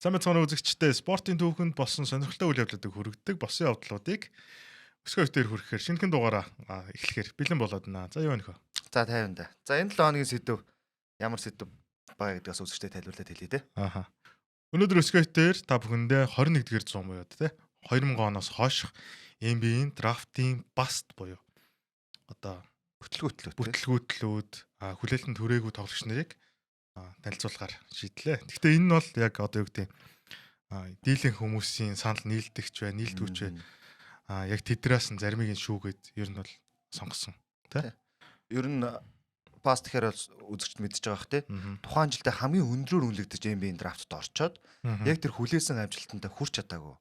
Сайн мэцхан үзэгчдээ спортын түүхэнд болсон сонирхолтой үйл явдлуудыг хүргэдэг босон явдлуудыг өсгөө өвтөр хүрэхээр шинэхэн дугаараа эхлэхээр бэлэн болоод байна. За юу нөхөө. За 50 да. За энэ 7 хоногийн сэдв ямар сэдв байгаа гэдгээс үзэгчтэй тайлбарлаад хэлье те. Ааха. Өнөөдөр өсгөө өвтөр та бүхэндээ 21-р зуун буюу те 2000 оноос хойш NBA-ийн драфтын баст буюу одоо бүтлгүүтлүүд хүлээлтэн түрээгүй тоглогч нарыг танилцуулахаар шийдлээ. Гэхдээ энэ нь бол яг одоо юу гэдэг дийлэн хүмүүсийн санал нийлдэгч бай, нийлдэгч бай. Яг тэднээс нь заримыг нь шүүгээд ер нь бол сонгосон тий. Ер нь паст гэхээр үзэгчд мэдчихэж байгаа бах тий. Тухайн жилдээ хамгийн өндрөөр үнэлэгдэж NBA-ийн драфтд орчоод яг тэр хүлээсэн амжилтанд хүрч чадаагүй.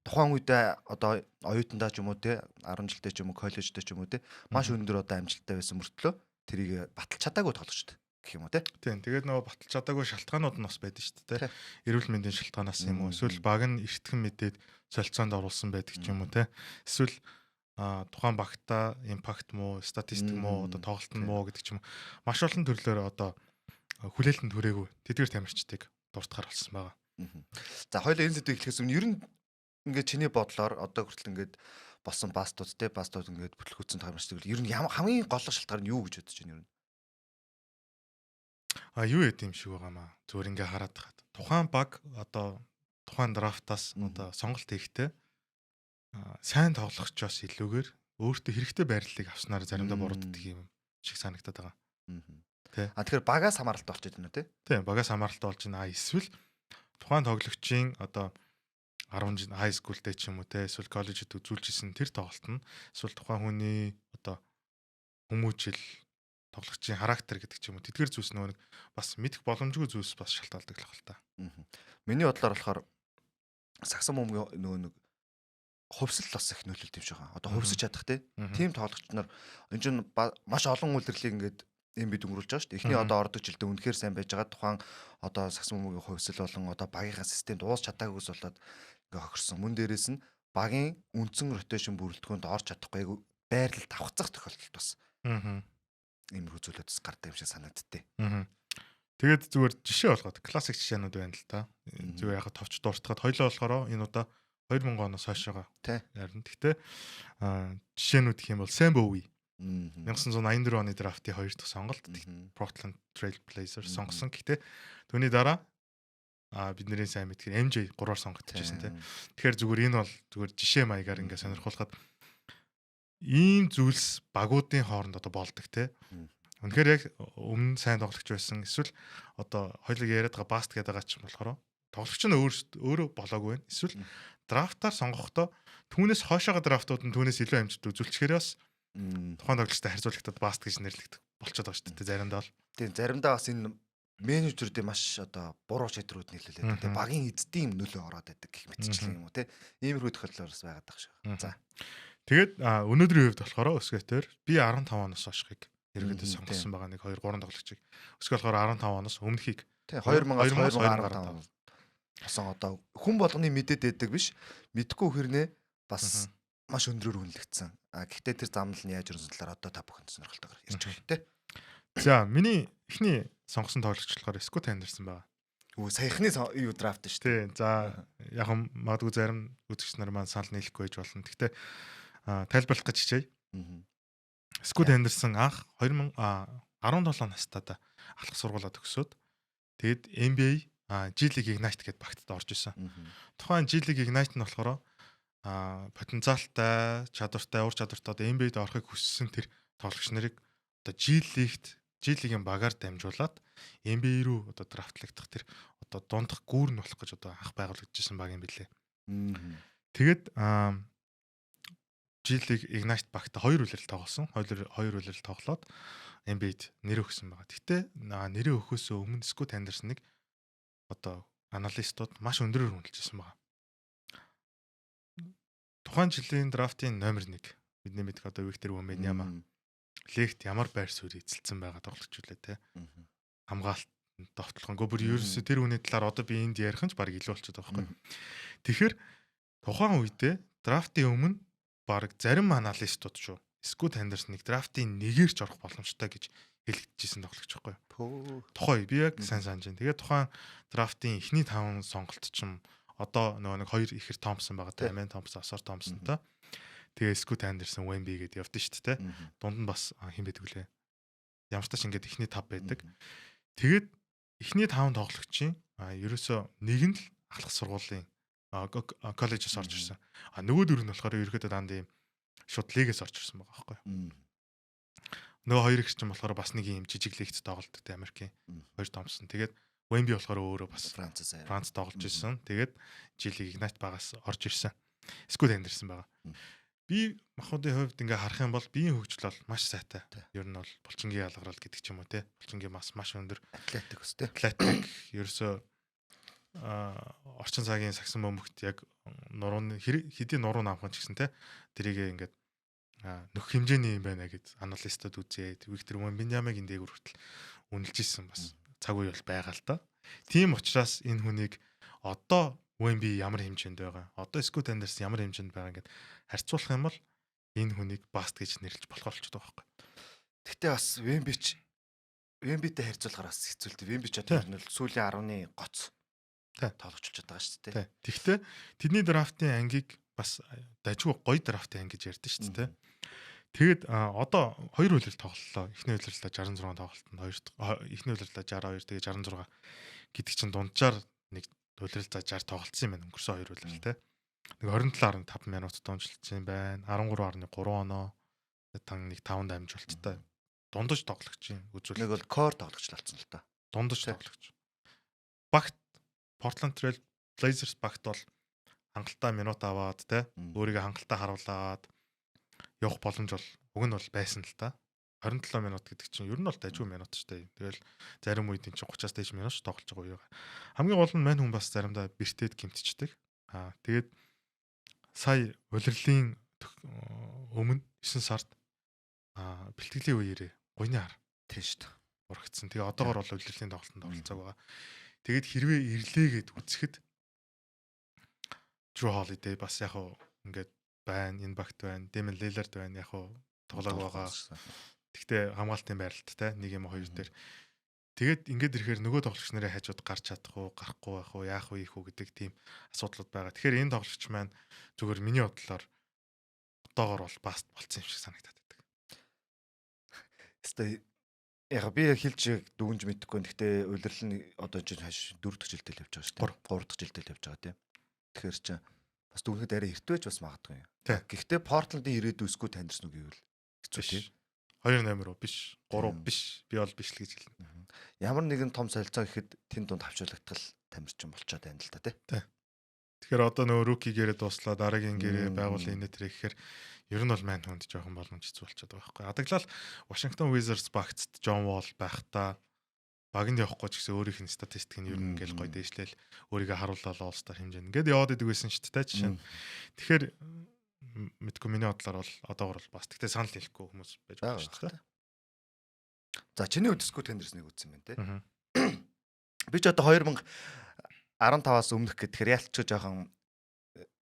Тухайн үедээ одоо оюутандаа ч юм уу тий 10 жилдээ ч юм уу коллеждээ ч юм уу тий маш өндөр одоо амжилттай байсан мөртлөө тэрийг баталж чадаагүй тоглогчд гэх юм уу тий. Тийм. Тэгээд нөгөө баталж чадаагүй шалтгаанууд нь бас байдаг шүү дээ тий. Эрүүл мэндийн шалтгаанаас юм уу эсвэл баг нь эртхэн мэдээд солилцоонд оруулсан байдаг ч юм уу тий. Эсвэл тухайн багтаа импакт муу, статистик муу, одоо тоглолт нь муу гэдэг ч юм уу. Маш олон төрлөөр одоо хүлээлтэн түрээгүй тэдгээр тамирчдыг дуртахаар болсон байгаа. За хоёул энэ сэдвийг эхлэхээс өмнө ер нь ингээд чиний бодлоор одоо хүртэл ингээд болсон бастууд ингээд бүтлгүүцсэн тамирчдыг ер нь хамгийн гол шалтгаан нь юу гэж бодож байна ер нь? Юу яд юм шиг байгаамаа. Зүгээр ингээ хараад хаад. Тухайн баг одоо тухайн драфтаас одоо сонголт хийхдээ сайн тоглогчоос илүүгээр өөртөө хэрэгтэй байрлалыг авснаар заримдаа бурууддаг юм шиг санагдаад байгаа. Тэ. Тэгэхээр багаас хамааралтай болчиход байна тий? Тийм, багаас хамааралтай болж байна. Эсвэл тухайн тоглогчийн одоо 10 жил хай скултэй ч юм уу те эсвэл коллежид үзүүлж исэн тэр тоглолт нь эсвэл тухайн хүний одоо хүмүүжил тоглогчийн характер гэдэг ч юм уу тэдгэр зүйлс нэг бас мэдэх боломжгүй зүйлс бас шалтгаалдаг л байна л та. Миний бодлоор болохоор сагсан бөмбөгийн нөгөө нэг хувьсэл бас их нөлөөлт юм шиг байгаа. Одоо хувьсаж чадах тийм тоглогч нар энэ чинь маш олон үйлдвэрлэлийг ингээд юм бид өнгөрүүлж байгаа шүү дээ. Эхний одоо ордог жилдээ үнэхээр сайн байж байгаа тухайн одоо сагсан бөмбөгийн хувьсэл болон одоо багийнхаа системд уус чадаагүйс болоод ингээ хохирсон. Мөн дээрээс нь багийн үндсэн ротейшн бүрэлдэхүүнд орж чадахгүй байрлал давхцах тохиолдолд бас иймэрхүү зүйлүүдс гардаг юм шиг санагдтыг. Тэгээд зүгээр жишээ болгоод классик жишээнүүд байна л та. Зүгээр яг товч дууртахад хоёлоо болохоор энэ удаа 2000 оноос хойш байгаа. Ярина. Гэхдээ жишээнүүд гэх юм бол Sam Bowie 1984 оны драфтын 2 дахь сонголт Portland Trail Blazers сонгосон. Гэхдээ түүний дараа бидний сайн мэдгээр MJ 3-аар сонгогдчихсэн тийм. Тэгэхээр зүгээр энэ бол зүгээр жишээ маягаар ингээ сонирхуулахад ийм зүйлс багуудын хооронд одоо болдог тийм. Үнэхээр яг өмнө сайн тоглогч байсан эсвэл одоо хоёулаа яриад байгаа баст гэдэг байгаа ч юм болохоор тоглогч нь өөрөө болоогүй байна. Эсвэл драфтаар сонгохдоо түүнээс хойшоогоо драфтууд нь түүнээс илүү амжилт үзүүлчихээрээ бас тухайн тоглогчтой харьцуулагдаад баст гэж нэрлэгдэх болчиход байгаа шүү дээ заримдаа бол. Тийм заримдаа бас энэ менежерүүдийн маш одоо буруу шийдвэрүүд нийлүүлээд тийм багийн эзэдийн нөлөө ороод байдаг гэх мэтчлэн юм уу тийм иймэрхүү тохиолдол бас байгаад байгаа шүү. За. Тэгээд өнөөдрийн хувьд болохоор өсгөөтөр би 15 оноос хойшхыг иргэдэд сонгосон байгаа нэг 2 3 тоглогчийг. Өсгөө болохоор 15 оноос өмнөхийг 2000-аас 2015 болсон одоо хүн болгоны мэдээд байдаг биш мэдхгүй хэрнээ бас маш өндрөөр үнэлэгдсэн. Гэхдээ тэр зам нь яаж өрнсөн талаар одоо та бүхэн сонирхолтойгоор ярьж байгаа тийм. За миний эхний сонгосон тоглогч болохоор Scott Henderson байгаа. Саяхны юу драфт шүү дээ. За яг магадгүй зарим үзэгч нар маань санал нийлэхгүй байж болно. Гэхдээ тайлбарлах гэж хичээе. Scott Henderson анх 2017 настайдаа алхах сургуулаа төгсөөд тэгэд NBA G League Ignite гэдэг багтад орж исэн. Тухайн G League Ignite нь болохоор потенциалтай, чадвартай, ур чадвартай одоо NBA-д орохыг хүссэн тэр тоглогч нарыг одоо G League-ийн багаар дамжуулаад NBA руу одоо драфтлагдах тэр одоо дундах гүүр нь болох гэж одоо анх байгуулагдчихсан баг юм билээ. Тэгээд G League Ignite багта 2 үлрэл тоглосон. 2 үлрэл тоглоод NBA-д нэр өгсөн байгаа. Гэхдээ нэрээ өгөхөөс өмнө Scott Henderson-ыг одоо аналистууд маш өндрөөр үнэлжсэн байгаа. Тухайн жилийн драфтын номер 1 бидний мэдэх одоо Виктор Wembanyama легт ямар байр суурь эзэлсэн байгаа тоглогч үлээ те. Хамгаалалт товтлохонгүй бүр ерөөсө тэр үний талаар одоо би энд ярих нь ч баг илүү болчиход байгаа байхгүй. Тэгэхээр тухайн үедээ драфтын өмнө баг зарим аналистууд шүү Scott Henderson-ыг драфтын нэгээр ч орох боломжтой гэж хэлэгдэжсэн тоглогч байхгүй. Тухай би яг сайн санаж байна. Тэгээд тухайн драфтын эхний 5 сонголт чинь одоо нөгөө нэг 2 ихэр Томпсон байгаа те. Амен Томпсон, Асар Томпсонтой. Тэгээ Скут Андерсон, Wemby гэдээ явдсан шүү дээ те. Дунд нь бас хэн байдаг вүлээ. Ямар ч тач ингээд эхний 5 байдаг. Тэгээд эхний 5 тоглогчийн ерөөсөө нэг нь л ахлах сургуулийн коллежээс орж ирсэн. Нөгөө 4 нь болохоор ерөөхдөө дандаа юм шууд лигээс орж ирсэн байгаа байхгүй юу. Нөгөө 2 их чинь болохоор бас нэг юм жижиг лигт тоглолдог те Америкийн 2 Томпсон. Тэгээд Wemby болохоор өөрөө бас Франц тоглож ирсэн. Тэгээд жилиг Ignite багаас орж ирсэн. Скут Андерсон байгаа. Би махуудын хувьд ингээ харах юм бол биеийн хөгжил бол маш сайтай. Ер нь бол булчингийн ялгарал гэдэг ч юм уу те. Булчингийн маш өндөр атлетик өстэй. Атлетик ерөөсөө орчин цагийн сагсан бөмбөгт яг нурууны хэдийн нуруу наамхан ч гэсэн те. Тэрийг ингээд нөх хэмжээний юм байна гэд аналистууд үзээд Виктор Вембиньямагийн дээгүүр хүртэл үнэлж ирсэн бас цаг үе бол байгаа л да. Тийм учраас энэ хүнийг одоо Wemby ямар хэмжээнд байгаа, одоо Скут Андерсон ямар хэмжээнд байгаа гэд харьцуулах юм бол энэ хүнийг баст гэж нэрлэж болох болчиход байгаа байхгүй. Гэхдээ бас Wemby-тэй харьцуулахаар бас хэцүү л дээ. Wemby ч одоо нь сүүлийн 10-ны гоц тоглож байгаа шүү дээ. Тэгэхдээ тэдний драфтын ангийг бас дажгүй гоё драфтын анги гэж ярьдэн шүү дээ. Тэгэд одоо 2 үлрэл тоглолоо. Эхний үлрэлдээ 66 тоглолтод эхний үлрэлдээ 62 тэгээ 66 гэдэг чинь дунджаар нэг үлрэлдээ 60 тоглолцсон юм байна. Өнгөрсөн 2 үлрэл те. Нэг 27.5 минут дунжилсан юм байна. 13.3 оноо. Тан нэг 5 дамжуулттай дундаж тоглогч юм. Үзүүл. Нэг бол кор тоглогч талцсан л та. Дундаж тоглогч. Багт Portland Trail Blazers багт бол хангалттай минут аваад те. Өөрийгөө хангалттай харуулад явах боломж бол уг нь бол байсан л та. 27 минут гэдэг чинь ер нь бол дажгүй минут шүү дээ. Тэгэл зарим үед энэ чинь 30-аас дээш минут тоглож байгаа үеийг. Хамгийн гол нь мань хүн бас заримдаа бэртээд гимтчихдэг. Тэгээд сая улирлын өмнө 9 сард бэлтгэлийн үеэрээ гуйны хар тийм шүү дээ. урагдсан. Тэгээ одоогор бол улирлын тоглолтод оролцоог байгаа. Тэгээд хэрвээ ирлээ гэд үзэхэд Drew Holiday бас яг хуу ингээд байна, энэ багт байна, Damian Lillard байна, яг хуу тоглоог байгаа. Гэхдээ хамгаалтын байралт те нэг юм хоёр дээр. Тэгээд ингээд ирэхээр нөгөө тоглогч нарын хажууд гарч чадах уу, гарахгүй байх уу, яах вэ, ийх үү гэдэг тийм асуудлууд байгаа. Тэгэхээр энэ тоглогч маань зүгээр миний бодлоор одоогор бол баст болцсон юм шиг санагдаад байдаг. Эсвэл яг би хэлж дүгнж мэдэхгүй. Гэхдээ улирал нь одоо чинь 4 дахь жилдээ л явж байгаа шүү дээ. 3 дахь жилдээ л явж байгаа тийм. Тэгэхээр чи бас дүгнэхэд арай эртвэж бас магадгүй юм. Гэхдээ Portland-ийн ирээдүй Скут Андерсон гэвэл хэцүү тийм. 2-8 руу биш, 3 биш. Би бол биш л гэж хэлнэ. Ямар нэгэн том солилцоо гэхэд тэнд дунд авчруулагдтал тамирчин болчиход байна л да тий. Тэгэхээр одоо нөгөө руки гэрээ дуслаа, дараагийн гэрээ байгуулын инэ тэр гэхээр ер нь бол мань хүнд жоохон боломж хэцүү болчиход байгаа байхгүй. Адаглал Washington Wizards багцд John Wall байхдаа багнд явахгүй ч гэсэн өөрийнх нь статистик нь ер нь ингээл гоё дээшлээл өөрийгөө харууллаа All-Star хэмжээнд ингээд яваад идэг байсан шүү дээ жишээ нь. Тэгэхээр мэдгүй миний бодлоор бол одоогор бол бас тэгтээ санал хэлэхгүй хүмүүс байж байгаа шүү дээ. За чиний хувьд Скут Андерсоныг үзсэн байна те. Би ч одоо 2015-аас өмнөх гэхээр ялчгүй жоохон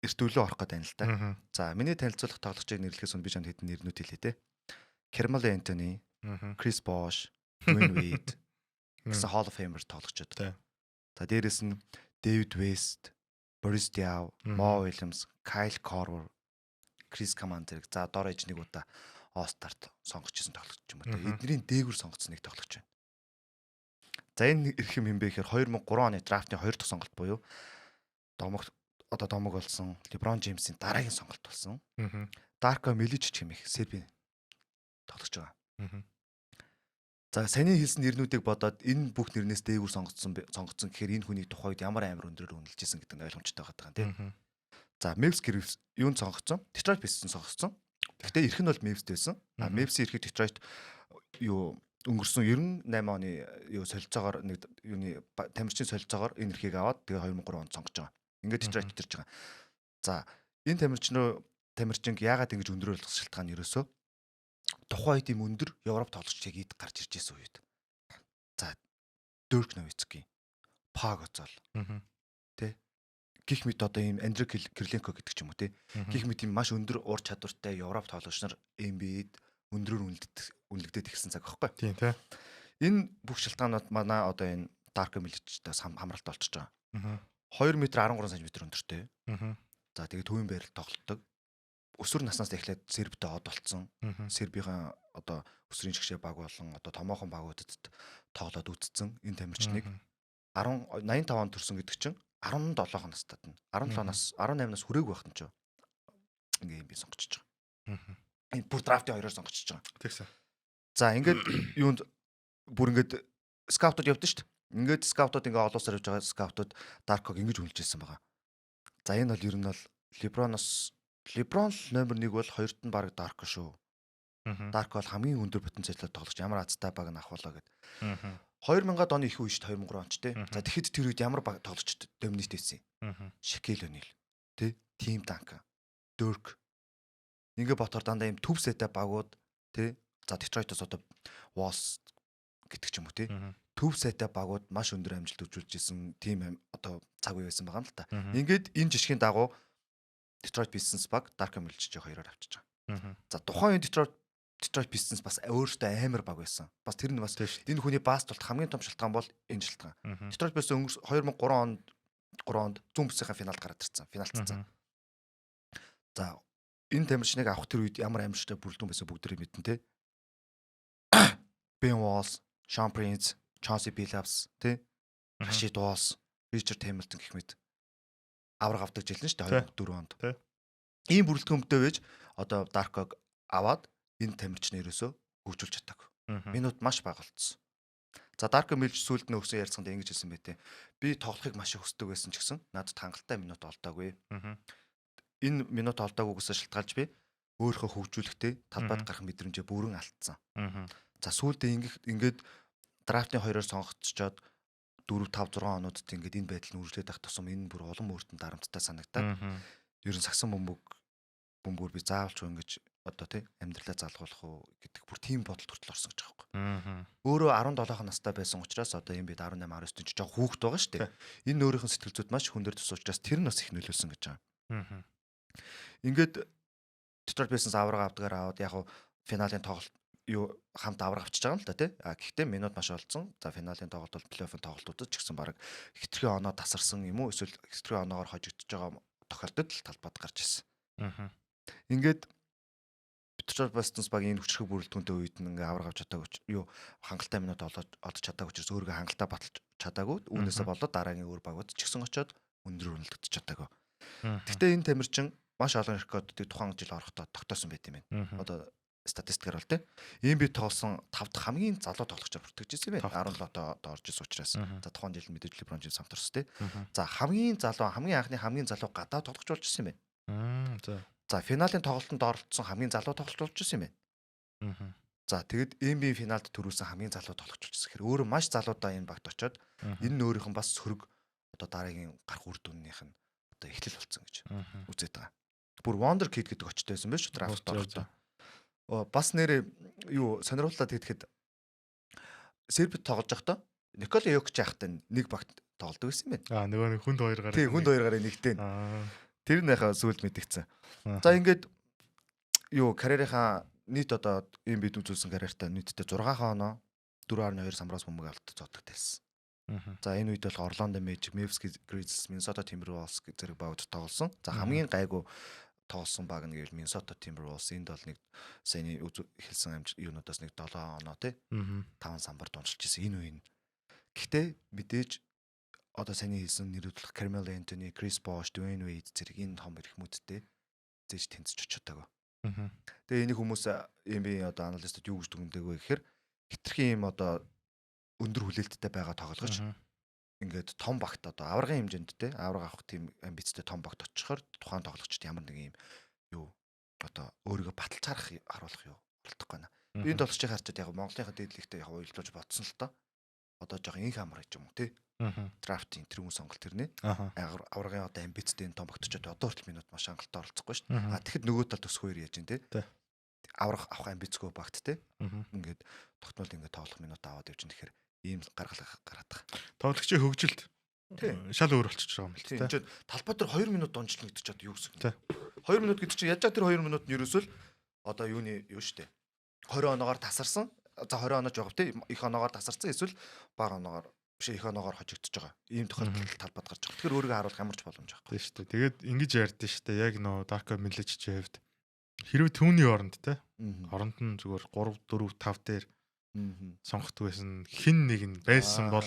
эртүүлөө орох гэдэг юм л да. За миний танилцуулах тоглогчийг нэрлэхээс өмнө би чанд хэдэн нэрнүүд хэлээ те. Carmelo Anthony, Chris Bosh, Dwayne Wade гэсэн Hall of Famer тоглогчид. За дээрэс нь David West, Boris Diaw, Mo Williams, Kyle Korver, Chris Kaman зэрэг за дор ээж нэг удаа All-Star-т сонгож ирсэн тоглогч юм байна. Эдний дээгүр сонгоцсон нэг тоглогч байна. За энэ ирэх юм бэ гэхээр 2003 оны драфтын 2 дахь сонголт буюу домог болсон LeBron James-ийн дараагийн сонголт болсон. Darko Milicic хэмээх Сербийн тоглогч байгаа. За саний хэлсэн нэрнүүдийг бодоод энэ бүх нэрнээс дээгүр сонгогдсон гэхээр энэ хүний тухайд ямар амар өндрөөр үнэлж ирсэн гэдэг нь ойлгомжтой байгаа тийм. За Memphis Grizzlies юунд сонгогдсон? Detroit Pistons сонгогдсон. Гэхдээ ирэх нь бол Memphis-д байсан. Memphis ирэхэд Detroit өнгөрсөн 98 оны солилцоогоор нэг юуны тамирчин солилцоогоор энэ эрхийг аваад тэгээ 2003 онд сонгож байгаа. Ингээд Detroit төрж байгаа. За энэ тамирчин яагаад ингэж өндрөөр болгох шалтгаан ерөөсөө тухайн үед юм өндөр Европ тоглогчдыг ид гарч ирж байсан үед. За Dirk Nowitzki, Pogozol. Тэ гих мэт одоо ийм Андрей Кириленко гэдэг ч юм уу те. Гих мэт ийм маш өндөр ур чадвартай Европ тоглогч нар NBA-д өндрөөр үнэлэгдээд ирсэн цаг байхгүй. Тийм тий. Энэ бүх шалтгаанууд манай одоо энэ Darko Milicic-тэй хамралт болчихж байгаа. 2 м 13 см өндөртэй. За тэгээд төвийн байрал тоглолдог. Өсвөр наснаас эхлээд Сербтэй од болцсон. Сербийн одоо өсвөрийн шгшээ баг болон одоо томоохон багуудад тоглоод үзсэн. Энэ тамирчныг 85 онд төрсөн гэдэг чинь 17 настад нь 17 нас 18 нас хүрээгүй байхад нь ч ингээ юм би сонгочихж байгаа. Энэ бүр драфтын хоёроор сонгочихж байгаа. Тэгсэн. За ингээд юунд бүр ингээд скаутууд явдсан шүү дээ. Ингээд скаутууд ингээ олоосоор явж байгаа скаутууд Darko-г ингэж үнэлжсэн байгаа. За энэ бол ер нь бол Леброн номер 1 бол хоёрт нь баг Darko шүү. Darko бол хамгийн өндөр потенциалтай тоглогч ямар азтай баг нь авахулаа гэд. 2000-ад оны их үе шүү дээ 2003 он ч тий. За тэгэхэд тэр үед ямар баг тоглогчд доминит хийсэн юм. Shaquille O'Neal тий, Tim Duncan, Dirk. Ингээ ботор дандаа юм төв сетэ багууд тий. За Detroit-оос одоо Walls гэдэг ч юм уу тий. Төв сетэ багууд маш өндөр амжилт үзүүлж исэн тим одоо цаг үе байсан байгаа юм л та. Ингээд энэ жишгийн дагуу Detroit Pistons баг Darko Milicic хоёроор авчиж байгаа. За тухайн үе Detroit Pistons бас өөртөө амар баг байсан. Бас тэр нь бас энэ хүний баст бол хамгийн том шалтгаан бол энэ шалтгаан. Detroit Pistons 2003 онд зүүн бүсийн финалд гараад ирсэн. Финалцсан. За энэ тамирчныг авах тэр үед ямар амжилттай бүрэлдэхүүн байсан бүгдээрээ мэдэн те. Ben Wallace, Sean Prince, Chauncey Billups, тэ Rashid Wallace, Richard Hamilton гэх мэт авраг авдаг жилэн шүү дээ 2004 онд. Ийм бүрэлдэхүүнтэй байж одоо Darko-г аваад энэ тамирчны ерөөсөө хөгжүүлж чадаагүй. Минут маш бага болцсон. За Darko Milicic сүүлд нь өгсөн ярилцлаганд ингэж хэлсэн байт. Би тоглохыг маш их хүсдэг байсан ч гэсэн надад хангалттай минут олдоогүй. Энэ минут олдоогүйгээс шалтгаалж би өөрийнхөө хөгжүүлэхдээ талбайд гарах мэдрэмжээ бүрэн алдсан. За сүүлдээ ингээд драфтын хоёроор сонгогдсочоод 4 5 6 онуудад ингээд энэ байдал нь үргэлжлээд байх тусам энэ бүр улам өөртөө дарамттай санагдаад ер нь сагсан бөмбөг би заавалч ингэж одоо тий амьдралаа залгуулах уу гэдэг бүр тийм бодолд хүртэл орсон гэж байгаа байхгүй. Өөрөө 17 настай байсан учраас одоо юм бид 18 19 ч жоо хүүхэд байгаа шүү дээ. Энэ өөрийнх нь сэтгэл зүйд маш хүндэр тус учраас тэр нь бас их нөлөөлсөн гэж байгаа. Ингээд Detroit Pistons авраг авдгаар аваад яг финалийн тоглолт юу хамт авраг авчиж байгаа юм л да тий. Гэхдээ минут маш олдсон. За финалийн тоглолт бол плей-оффын тоглолтуудад ч гэсэн баг хитрхи оноо тасарсан юм уу эсвэл хитрхи оноогоор хожигдож байгаа тохиолдолд талбайд гарч ирсэн. Ингээд Detroit Pistons баг энэ хүчрхэг бүрэлдэхүүнтэй үед нь ингээ авраг авч чадаагүй юу хангалттай минут олж чадаагүй учраас өөрийгөө хангалттай баталж чадаагүй. Үүнээсээ болоод дараагийн өөр багууд ч гэсэн очоод өндөр үнэлэгдэж чадаагүй. Гэхдээ энэ тамирчин маш олон рекордыг тухайн жил орохдоо тогтоосон байт юм байна. Одоо статистикаар бол тий. Ийм би тоглосон 5 дахь хамгийн залуу тоглогчор бүртгэж ирсэн юм байна. 17-д орж ирсэн учраас. За тухайн жил мэдээж LeBron James хамтарсан тий. За хамгийн анхны хамгийн залуу гадаа тоглогч болж ирсэн юм байна. За финалийн тоглолтод оролцсон хамгийн залуу тоглогч болж ирсэн юм байна. За тэгэд NBA финалд төрүүлсэн хамгийн залуу тоглогч болж ирсэн. Тэгэхээр өөрөө маш залуудаа энэ багт очоод энэ нь өөрийнх нь бас сөрөг одоо дараагийн гарах үр дүннийх нь одоо эхлэл болсон гэж үзээд байгаа. Бүр Wonder Kid гэдэг очтой байсан байж драфт орохдоо. Бас нэр юу сонирхолтой тэгэхэд Сербид тоглож байхдаа Никола Йокич яхтай нэг багт тоглодог байсан юм байна. Нөгөө хүнд хоёр гараа. Тий, хүнд хоёр гараа нэгтэй. Тэр нь яхаа сүлд мэдгдсэн. За ингээд юу карьерийнхаа нийт одоо юм бид үзүүлсэн карьертаа нийтдээ 6 оноо 4.2 самраас бөмбөг авалт зодогдсон. За энэ үед бол Orlando Magic, Memphis Grizzlies, Minnesota Timberwolves зэрэг багууд тоглосон. За хамгийн гайгүй тоглосон баг нь гэвэл Minnesota Timberwolves энд бол нэг саяны хэлсэн юунуудаас нэг 7 оноо тий 5 самбар дуншилж ирсэн энэ үеийн. Гэхдээ мэдээж одоо саяны хэлсэн нэрвэрлэх Carmelo Anthony, Chris Bosh, Dwayne Wade зэрэг энэ том эрхмүүдтэй зээж тэнцэж очиж чадаагүй. Тэгээ энийг хүмүүс юм би одоо аналистууд юу гэж дүгнэдэг вэ гэхээр хитрхийн юм одоо өндөр хүлээлттэй байгаа тоглогч ингээд том багт одоо аврагын хэмжээнд те авраг авах тийм амбицтай том багт очихоор тухайн тоглогчд ямар нэг юм юу одоо өөрийгөө баталж харуулах юу болдохгүй наа. Би энэ тоглогчийг харчаад яг Монголынхаа дээдлэгтэй яг уйлдуулж бодсон л доо. Одоо жоохон инх амар гэж юм уу те. Драфтын тэрүүн сонголт тэрнээ. Аврагын одоо амбицтай том багт очоод одоо хүртэл минут маш хангалттай оролцохгүй шүү дээ. Тэгэхэд нөгөө талд ус хоёр яаж юм те. Авраг авах амбицгүй багт те. Ингээд тогтмол ингээд тоглох минут аваад явж тэгэхээр ийм гаргалах гараад байгаа. Тоглогчийн хөгжилд шал өөр болчихж байгаа юм л тийм. Энд талбай дээр 2 минут донжлно гэдэг чинь юу гэсэн. 2 минут гэдэг чинь яаж тэр 2 минут нь ерөөсөө л одоо юуны юу штэ. 20 оноогоор тасарсан за 20 оноо жоох тий их оноогоор тасарсан эсвэл бага оноогоор биш их оноогоор хожигдож байгаа. Ийм тохиолдолд талбад гарч байгаа. Тэгэхээр өөрийгөө харуулах ямарч боломж байхгүй. Тийм шүү дээ. Тэгээд ингэж ярьдэн шүү дээ. Яг нөө Darko Milicic-ийн хувьд хэрвээ түүний оронд те оронд нь зүгээр 3 4 5 дээр сонгохдаг байсан хин нэг нь байсан бол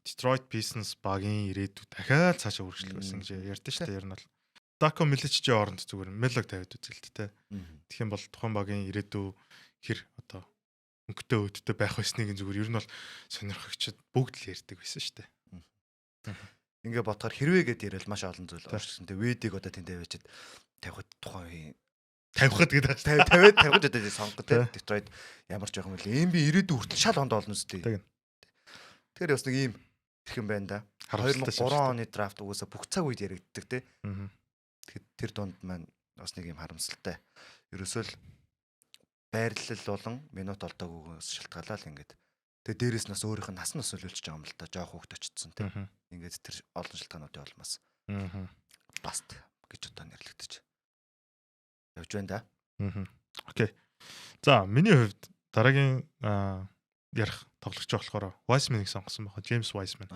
Detroit Pistons багийн ирээдүй дахиад цаашаа үргэлжлэх байсан гэж ярьдэн шүү дээ. Ер нь бол Darko Milicic-ийн оронд зүгээр Melo тавиад үзэлт те. Тэгэх юм бол тухайн багийн ирээдүй хэр одоо өнгөтэй өдтэй байх байсныг зүгээр ер нь бол сонирхогчд бүгд л ярьдаг байсан шүү дээ. Ингээ бодохоор хэрвээ гэд яриад маш олон зүйл орчихсон. Тэгээ Ведиг одоо тэнд тавиачаад тавихад тухайн тавихад гэдэг 50-50 одоо сонгох те Detroit ямар ч байх юм бэ? NBA ирээдүй хүртэл шал хонд олно үстэй. Тэгэхээр бас нэг ийм хэрхэн байна да. 2003 оны драфт угаасаа бүх цаг үед яригддаг те. Тэгэхээр тэр дунд маань бас нэг ийм харамсалтай. Ерөөсөө л байрлал болон минут олдоогүйгээс шалтгаалаад ингээд тэгээ дээрэс нас өөрийнх нь насан нас нөлөөлж байгаа юм л да. Жоох хөвгт очсон те. Ингээд тэр олон шалтгаануудын улмаас баст гэж одоо нэрлэгдэж явж байна да. Окей. За миний хувьд дараагийн ярих тоглогч болохоор Wiseman-ыг сонгосон байгаа. James Wiseman.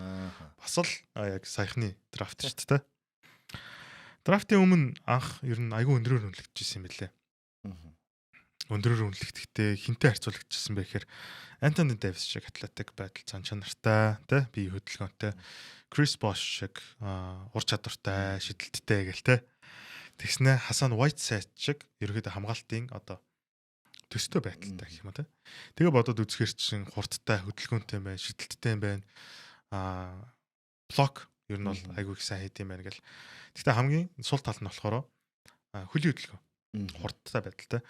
Бас л яг саяхны драфт шүү дээ. Драфтын өмнө анх ер нь айгүй өндрөөр үнэлэгдэжсэн юм билээ. Өндрөөр үнэлэгдэхдээ хинтээ харьцуулагдчихсан бэ гэхээр Anthony Davis шиг атлетик байдал цан чанартай, тэ бие хөдөлгөөнтэй, Chris Bosh шиг ур чадвартай, шидэлттэй гэл тэ. Тэгснэ Hasan Whiteside шиг ерөөдөө хамгаалтын одоо төстэй байдалтай гэх юм уу тэ. Тэгээ бодоод үзэхэр чинь хурдтай, хөдөлгөөнтэй байна, шидэлттэй байна. Блок ер нь бол айгүй их сайн хийд юм байна гэл. Гэхдээ хамгийн сул тал нь болохоор хөлийн хөдөлгөөн хурдтай байдалтай.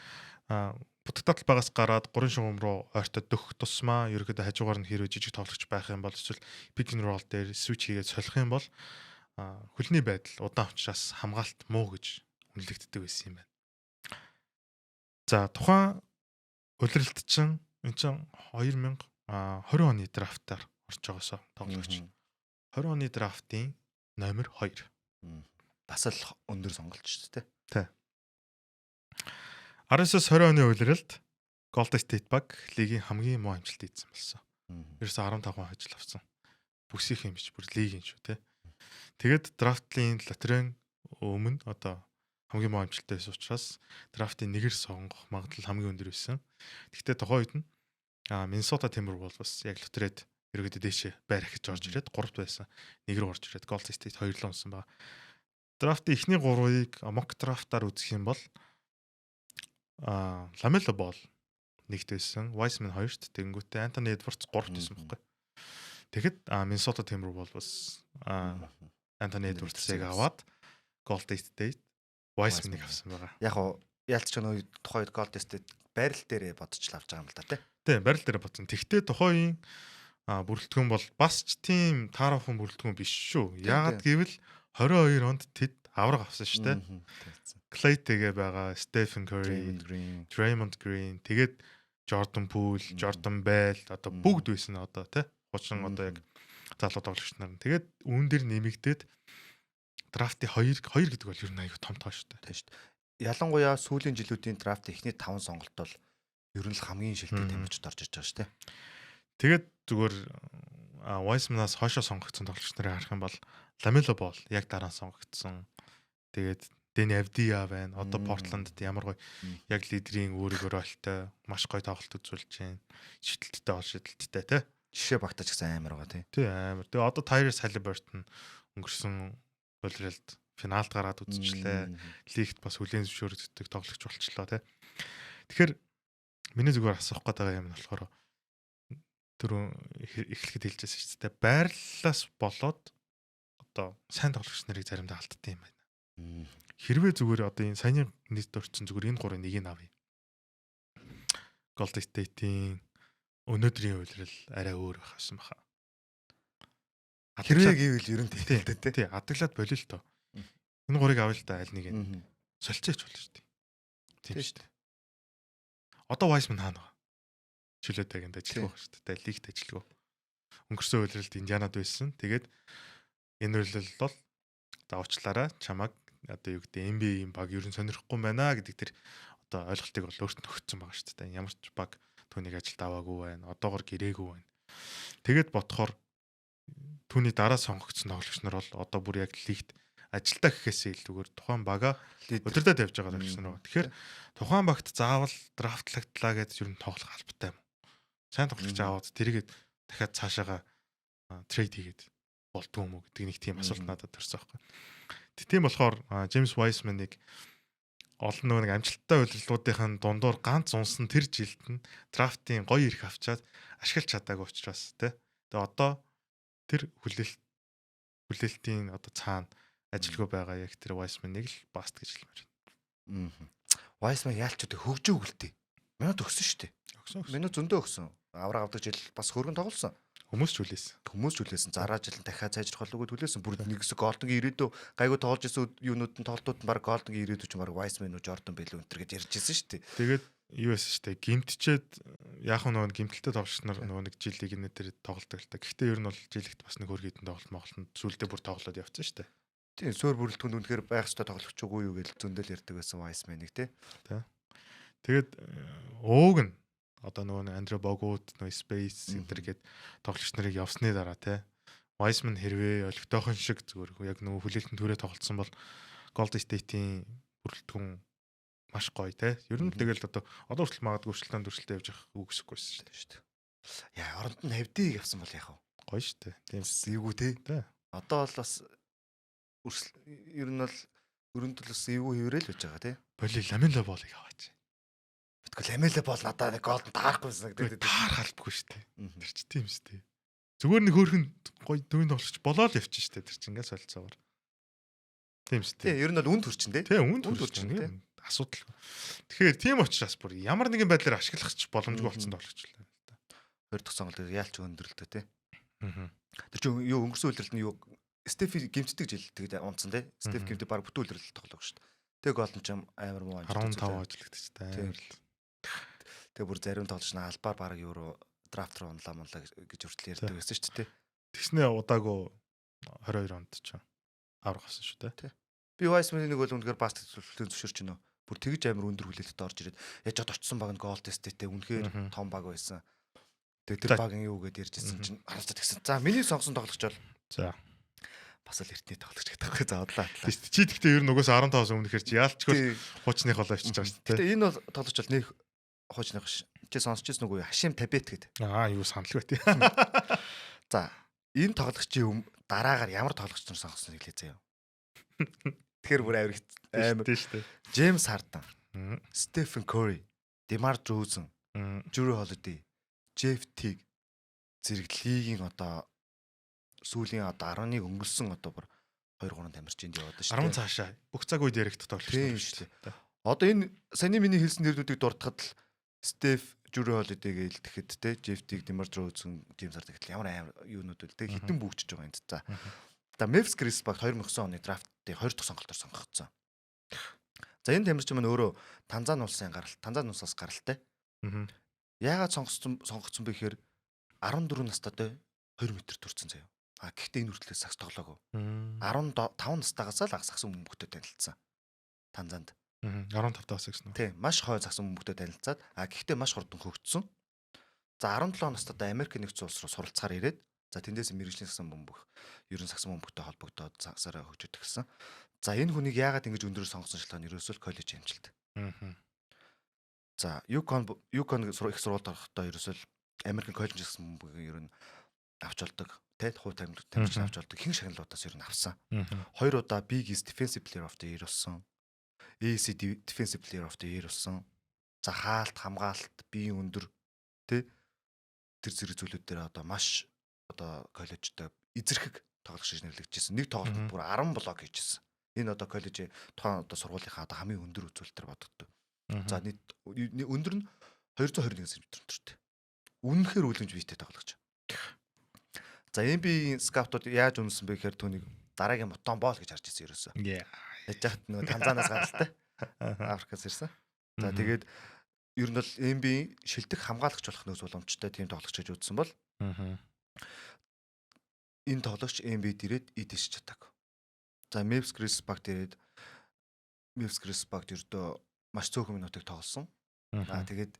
Бутгатал багаас гараад 3 шугам руу ойртоод дөх тусмаа ерөөдөө хажуугаар нь хэрвээ жижиг тоглогч байх юм бол эсвэл pick and roll дээр switch хийгээд солих юм бол хөлний байдал удаан учраас хамгаалт муу гэж үнэлэгддэг байсан юм байна. За тухайн улиралт чинь энэ чинь 2020 оны драфтаар орж байгаасаа тоглогч. 20 оны драфтын номер 2. Бас л өндөр сонголт шүү дээ. Тэ. 19-20 оны улиралд Golden State баг лигийн хамгийн муу амжилт хийсэн болсон. Ерөөсө 15 хожил авсан. Бүсийнх юм биш бүр лигийн шүү те. Тэгээд драфтын лотерейн өмнө одоо хамгийн муу амжилттай байсан учраас драфтын нэгээр сонгох магадлал хамгийн өндөр байсан. Гэхдээ тухайн үед нь Minnesota Timberwolves бас яг лотерейд ерөөдөө дээшээ байр ахиж орж ирээд 3-т байсан. Нэгээр орж ирээд Golden State 2-лоо унсан байгаа. Драфтын эхний 3-ыг mock draft-аар үзэх юм бол Lamelo Ball нэгт байсан, Wiseman 2-т, тэгэнгүүтээ Anthony Edwards 3-т байсан байхгүй. Тэгэхэд Minnesota Timberwolves Anthony Edwards-ыг аваад Golden State Wiseman-ыг авсан байгаа. Яг яалтч нөө тухайд Golden State байрал дээрээ бодчих авч байгаа юм л да тий. Тийм, байрал дээрээ бодсон. Тэгэхдээ тухайн бүрэлдэхүүн бол бас ч тийм таарахын бүрэлдэхүүн биш шүү. Яагаад гэвэл 22 онд тэд авраг авсан шүү дээ. Clay-тэйгээ байгаа Stephen Curry, Draymond Green, тэгээд Jordan Poole, Jordan Bell одоо бүгд байсан одоо тий. Хучин одоо яг залуу тоглогч нар. Тэгээд үүн дээр нэмэгдээд драфтын 2 гэдэг бол ер нь аюу том тоо шүү дээ. Тийм шүү дээ. Ялангуяа сүүлийн жилүүдийн драфтын эхний 5 сонголт бол ер нь л хамгийн шилдэг тамирчид орж иж байгаа шүү дээ. Тэгээд зүгээр Wiseman-аас хоошоо сонгогдсон тоглогч нарыг харах юм бол Lamelo Ball яг дараа нь сонгогдсон. Тэгээд Danny Avdija байна. Одоо Portland-д ямар гоё яг лидерийн өөрийгөө ролтой маш гоё тоглолт үзүүлж байна. Шидэлттэй бол шидэлттэй тий. Жишээ багтаж гэсэн амар байгаа тий. Тий амар. Тэгээ одоо Tyrese Halliburton өнгөрсөн улиралд финалд гараад үзчихлээ. Лигт бас хүлээн зөвшөөрөгддөг тоглогч болчихлоо тий. Тэгэхээр миний зүгээр асуух гэдэг юм нь болохоор түрүү эхлэхэд хэлжсэн шүү дээ. Байрлалаас болоод одоо сайн тоглогч нарыг заримдаа алддаг юм байна. Хэрвээ зүгээр одоо энэ саяны нийт орчин зүгээр энэ гурын нэгийг авъя. Golden State-ийн өнөөдрийн үйлрэл арай өөр байх юм байна. Хэрвээ гэвэл ер нь тийм тий. Адаглаад болио л тоо. Энэ гурыг авъя л да аль нэг нь солилцооч болно шүү дээ. Тийм шүү дээ. Одоо Wiseman хаана вэ? Чөлөөтэйгэнд ажиллах байх шүү дээ. Лигт ажиллах. Өнгөрсөн үйлрэлд Индианад байсан. Тэгээд энэ үйлрэл бол за уучлаарай чамаг одоо юу гэдэг NBA-ийн баг ер нь сонирхгүй байна гэдэг тэр одоо ойлголтыг бол өөртөө өгсөн байгаа шүү дээ. Ямар ч баг түүнийг ажилд аваагүй байна. Одоогор гэрээгүй байна. Тэгэд бодохоор түүний дараа сонгогдсон тоглогч нар бол одоо бүр яг лигт ажилдаа гэхээсээ илүүгээр тухайн бага өдөртөө тавьж байгаа тоглогч нар. Тэгэхээр тухайн багт заавал драфтлагдлаа гэж ер нь тоглох албатай юм. Сайн тоглогч аваад тэргээд дахиад цаашаага трейд хийгээд болдгоо юм уу гэдэг нэг тийм асуулт надад төрсөн байхгүй. Тийм болохоор Джеймс Вайсманыг олон нэг амжилттай удирдлагуудын дундуур ганц унсан тэр жилд нь драфтын гоё ирэх авчаад ашиглаж чадаагүй учраас тий. Тэгээ одоо тэр хүлээлтийн одоо цаана ажилгүй байгаа яг тэр Вайсманыг л баст гэж хэлмээр байна. Вайсман яалч одоо хөгжөө гэлтэй. Минут өгсөн шүү дээ. Минут зөндөө өгсөн. Авраг авдаг жил бас хөргөн тоглосон. Хүмүүс ч хүлээсэн. Зараа жил нь дахиад сайжрах болоогүй хүлээсэн. Бүр нэгсэг голдонгийн ирээдүй гайгүй тоглож исэн юунууд нь тоглолтууд нь баг голдонгийн ирээдүй ч баг Вайсман уу Жордан Бэл өнтер гэж ярьж ирсэн шүү дээ. Тэгээд юу байсан шүү дээ. Гимтчээд яг нөгөө гимтэлтэй тоглогч нар нөгөө нэг жилиг инээ тэр тоглолдог л та. Гэхдээ ер нь бол жилигт бас нэг хөргийдэн тоглолт моголтод сүулдэ бүр тоглоод явцсан шүү дээ. Тийм суур бүрэлдэхүүн үнэхээр байх ёстой тоглогч үгүй юу гэж зөндөл ярьдаг байсан Вайсманыг тий. Тэгээд ууг нь одоо нөгөө Андре Богут, нөгөө Space Center гээд тоглогч нарыг явсны дараа тий. Вайсман хэрвээ олигтойхон шиг зүгээр яг нөгөө хүлээлтэн түрээ тоглолцсон бол Golden State-ийн бүрэлдэхүүн маш гоё тий. Ер нь тэгэл одоо хүртэл магадгүй өршөлтөнд явж явах үг гэсэхгүйсэн шүү дээ. Яа оронд нь хавдыг явсан бол яах вэ? Гоё шүү дээ. Тийм эвгүй тий. Одоо бол бас ер нь бол өрөнд бол бас эвгүй хэврээл байж байгаа тий. Боли Ламела болыг аваач. Битгүй Ламела бол надад нэг голд таарахгүйсэн гэдэг. Таархалбгүй шүү дээ. Тэр ч тийм шүү дээ. Зүгээр нэг хөөрхөн гоё дүүн тоглогч болоо л явчих шүү дээ. Тэр чинь ингээс солилцоогоор. Тийм шүү дээ. Тийм ер нь бол үнд хүрчин тий. Тийм үнд хүрчин тий. Асуудал. Тэгэхээр тийм учраас бүр ямар нэгэн байдлаар ашиглахч боломжгүй болсон тоглогч л байна л да. Хоёр дахь сонголт яалч өндөрлөлтөө тий. Тэр чинь юу өнгөрсөн үйлрэлт нь юу Стефи гимтдэг жил тэгээд унтсан тий. Стеф гимтдэг баг бүтэн үйлрэлт тоглох шүү дээ. Тэгээ гол нь ч амар муу 15 ажиллагдчих таа. Тэгээ бүр зарим тоглогч нь албаар баг евро драфт руу унлаа гэж хүртэл ярьдаг байсан шүү дээ. Тэгснээ удаагүй 22 онд ч аврах гэсэн шүү дээ. Би Вайсманыг бол үнэхээр баскетболын зөвшөөрч байна. Бүр тэгж амар өндөр хүлээлттэй орж ирээд яж очсон баг нь Golden State-тэй үнэхээр том баг байсан. Тэгээ тэр баг нь юу гэдээ ярьжсэн чинь харагдаад гисэн. За миний сонгосон тоглогч бол за бас л эртний тоглогч гэдэг байхгүй заадлаа. Чи тэгтээ ер нь угаас 15-аас өмнөхөр чи яалчгүй хуучных болоо ичж байгаа шүү дээ. Гэтэ энэ бол тоглогч бол нэх хуучных ш. Чи сонсч ирсэн үгүй Хашим Табет гэдэг. Юу санал бай. За энэ тоглогчийн дараагаар ямар тоглогч нар сонгосныг хэлээ заяа. Тэгэхээр бүр амар шүү дээ. Джеймс Харден, Стефен Кори, Демар Жоузен, Жюри Холидей, Джеф Тиг зэрэг лигийн одоо сүүлийн одоо 10-ыг өнгөрсөн одоо бүр 2-3 тамирчинд яваад шүү дээ. 10 цаашаа бүх цаг үед яригдах тоглогч нар шүү дээ. Одоо энэ саний миний хэлсэн нэрнүүдийг дуртахад л Стеф, Жюри Холидей гээл тэгэхэд те Джеф Тиг, Демар Жоузен, Джеймс Харден гэхэл ямар юунууд вэ те хитэн бүгчж байгаа юм. За Memphis Grizzlies баг 2009 оны драфтын 2 дахь сонголтоор сонгогдсон. За энэ тамирчин маань өөрөө Танзани улсаас гаралтай. Яагаад сонгогдсон бэ гэхээр 14 настай 2 метр төрсэн заяа. Гэхдээ энэ хүртлээр сакс тоглоогүй. 15 настайгаас л сакс өмгөтэй танилцсан. Танзанд. 15 таас гэсэн үү? Тийм, маш хой сакс өмгөтэй танилцаад гэхдээ маш хурдан хөгжсөн. За 17 настай Америк нэгдсэн улс руу суралцахаар ирээд за тэндээс мэргэжлийн сакс бөмбөх ерөн сакс бөмбөгтэй холбогдоод саксаараа хөгжиж гисэн. За энэ хүнийг яагаад ингэж өндөр сонгосон шалтгаан нь ерөөсөө коллеж амжилт. За Юкон их сургуульд орохдоо ерөөсөө Америк коллеж сакс бөмбөгийг ер нь авч болдог. Тэ хувь тамирчин авч болдог. Хэн шагналуудаас ер нь авсан. 2 удаа Big East Defensive Player of the Year болсон. AAC Defensive Player of the Year болсон. За хаалт, хамгаалалт, биеийн өндөр тэ тэр зэрэг зүйлүүд дээр одоо маш одоо коллежтой эзэрхэг тоглогч гэж нэрлэгдэжсэн. Нэг тоглолтод бүр 10 блок хийжсэн. Энэ одоо коллежийн тухайн одоо сургуулийнхаа одоо хамгийн өндөр үзүүлэлтээр бодогддог. За нийт өндөр нь 221 см төртэй. Үнэнхээр үлэмж биетэй тоглогч. За NBA скаутууд яаж үнэлсэн бэ гэхээр түүнийг дараагийн Мотон Бол гэж харж ирсэн ерөөсөө. Яж хат нөгөө Танзанаас гаралтай. Африкаас ирсэн. За тэгээд ер нь бол NBA шилдэг хамгаалагч болох нөөц боломжтой тийм тоглогч гэж үзсэн бол энэ тоглогч NBA дээрээд идэж чаддаг. За Memphis Grizzlies багт дээрээд Memphis Grizzlies багт ердөө маш цөөхөн минутыг тоглосон. Тэгээд